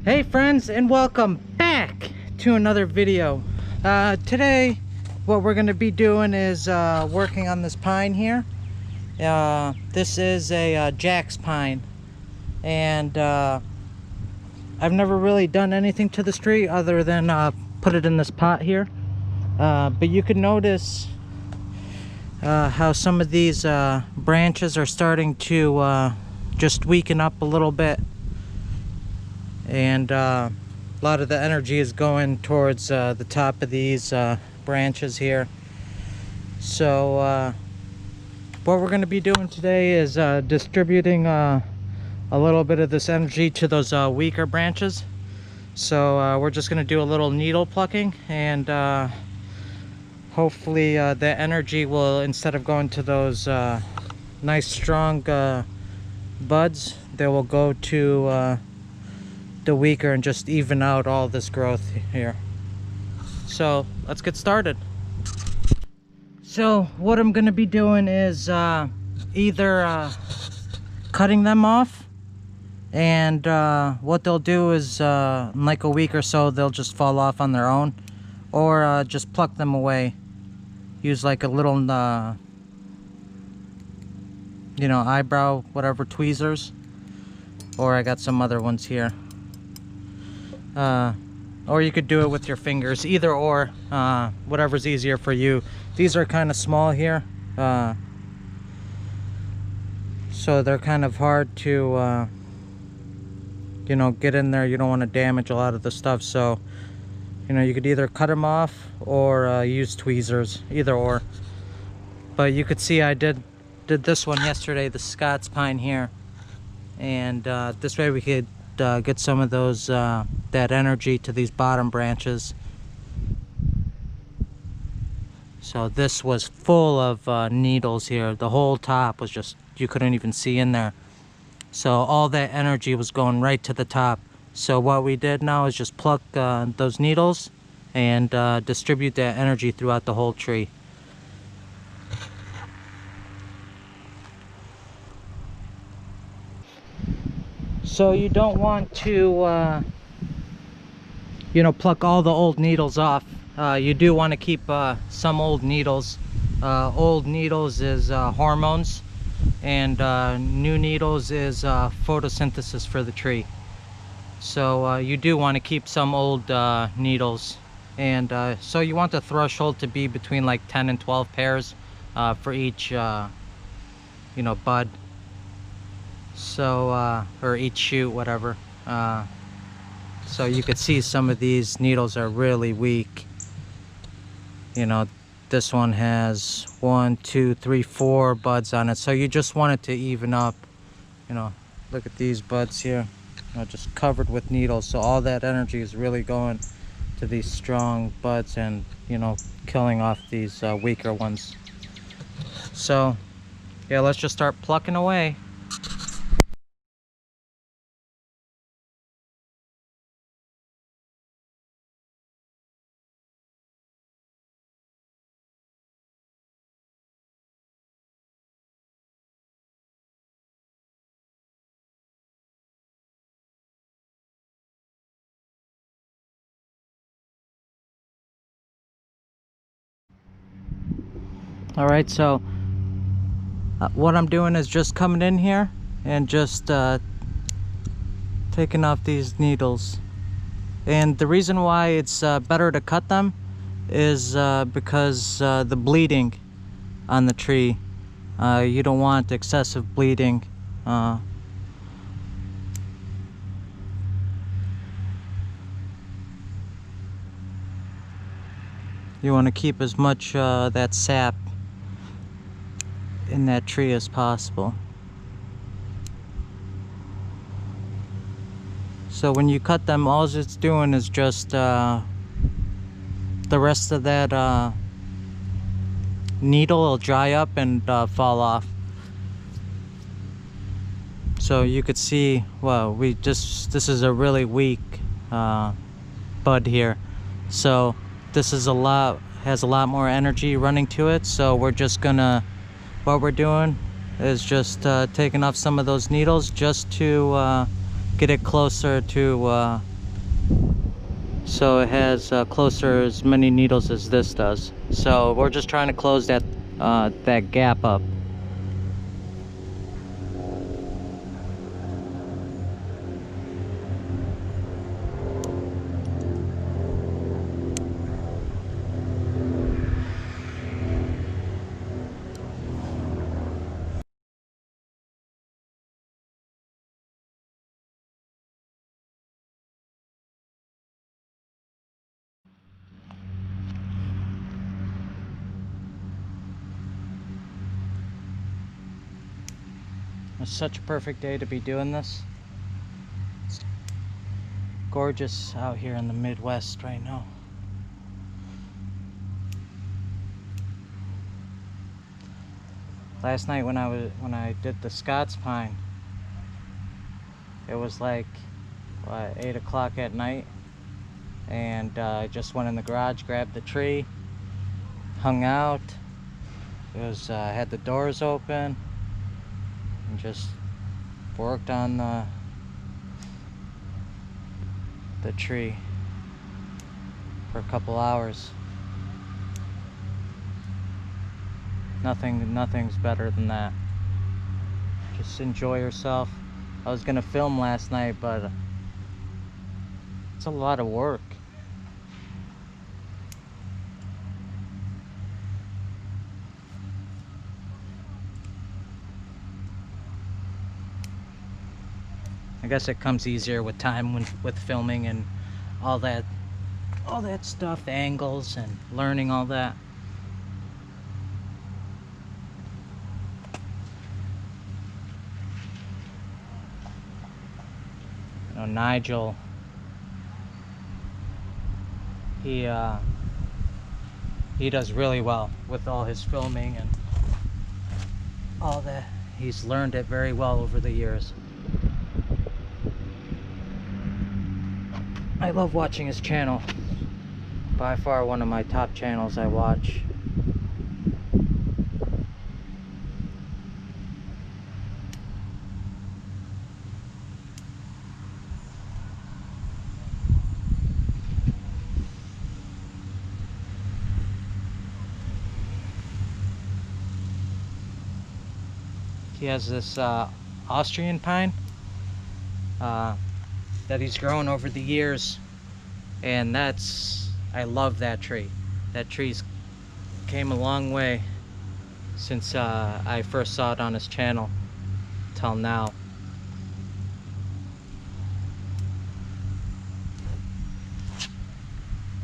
Hey friends, and welcome back to another video. Today what we're going to be doing is working on this pine here. This is a Jack's pine, and I've never really done anything to this tree other than put it in this pot here. But you can notice how some of these branches are starting to just weaken up a little bit, and a lot of the energy is going towards the top of these branches here. So what we're going to be doing today is distributing a little bit of this energy to those weaker branches. So we're just going to do a little needle plucking, and hopefully the energy will, instead of going to those nice strong buds, they will go to the weaker and just even out all this growth here. So let's get started. So what I'm going to be doing is either cutting them off, and what they'll do is in like a week or so they'll just fall off on their own, or just pluck them away. Use like a little you know, eyebrow whatever tweezers, or I got some other ones here. Or you could do it with your fingers, either or, whatever's easier for you. These are kind of small here, so they're kind of hard to you know, get in there. You don't want to damage a lot of the stuff, so you know, you could either cut them off or use tweezers, either or. But you could see I did this one yesterday, the Scots pine here, and this way we could get some of those that energy to these bottom branches. So this was full of needles here. The whole top was just, you couldn't even see in there. So all that energy was going right to the top. So what we did now is just pluck those needles and distribute that energy throughout the whole tree. So you don't want to you know, pluck all the old needles off. You do want to keep some old needles. Old needles is hormones, and new needles is photosynthesis for the tree. So you do want to keep some old needles, and so you want the threshold to be between like 10 and 12 pairs for each you know, bud. So or each shoot, whatever. So you could see some of these needles are really weak. You know, this one has 1, 2, 3, 4 buds on it, so you just want it to even up. You know, look at these buds here, you know, just covered with needles. So all that energy is really going to these strong buds, and you know, killing off these weaker ones. So yeah, let's just start plucking away. All right, so what I'm doing is just coming in here and just taking off these needles. And the reason why it's better to cut them is because the bleeding on the tree, you don't want excessive bleeding. You want to keep as much that sap in that tree as possible. So when you cut them, all it's doing is just the rest of that needle will dry up and fall off. So you could see, well, this is a really weak bud here. So this is has a lot more energy running to it. So we're just gonna, what we're doing is just taking off some of those needles just to get it closer to so it has closer as many needles as this does. So we're just trying to close that that gap up. It's such a perfect day to be doing this. It's gorgeous out here in the Midwest right now. Last night when I did the Scots pine, it was like what, 8 o'clock at night, and I just went in the garage, grabbed the tree, hung out. It was had the doors open, and just worked on the tree for a couple hours. Nothing's better than that. Just enjoy yourself. I was gonna film last night, but it's a lot of work. I guess it comes easier with time with filming and all that stuff, angles and learning all that. You know, Nigel, he does really well with all his filming and all that. He's learned it very well over the years. I love watching his channel. By far one of my top channels I watch. He has this Austrian pine that he's grown over the years, and I love that tree. That tree's came a long way since I first saw it on his channel till now.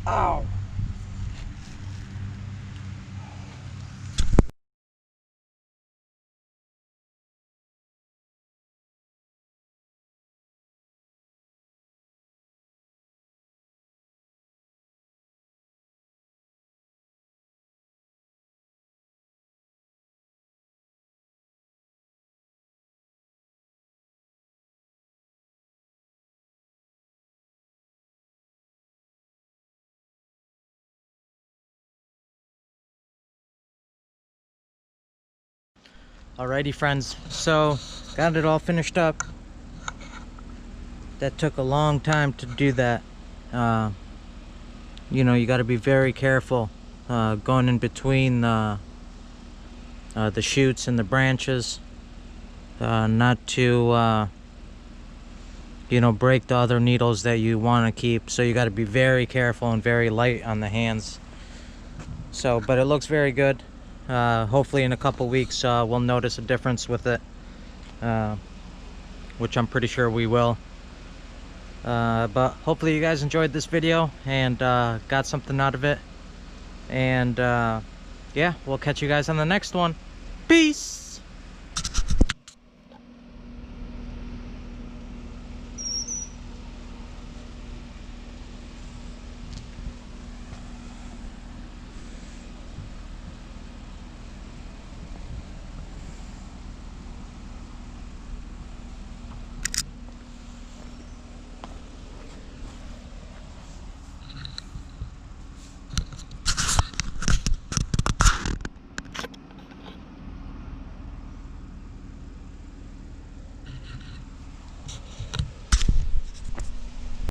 Ow! Alrighty friends, so got it all finished up. That took a long time to do that. You know, you got to be very careful going in between the shoots and the branches, not to you know, break the other needles that you want to keep. So you got to be very careful and very light on the hands. So, but it looks very good. Hopefully in a couple weeks we'll notice a difference with it, which I'm pretty sure we will. But hopefully you guys enjoyed this video and got something out of it. And yeah, we'll catch you guys on the next one. Peace!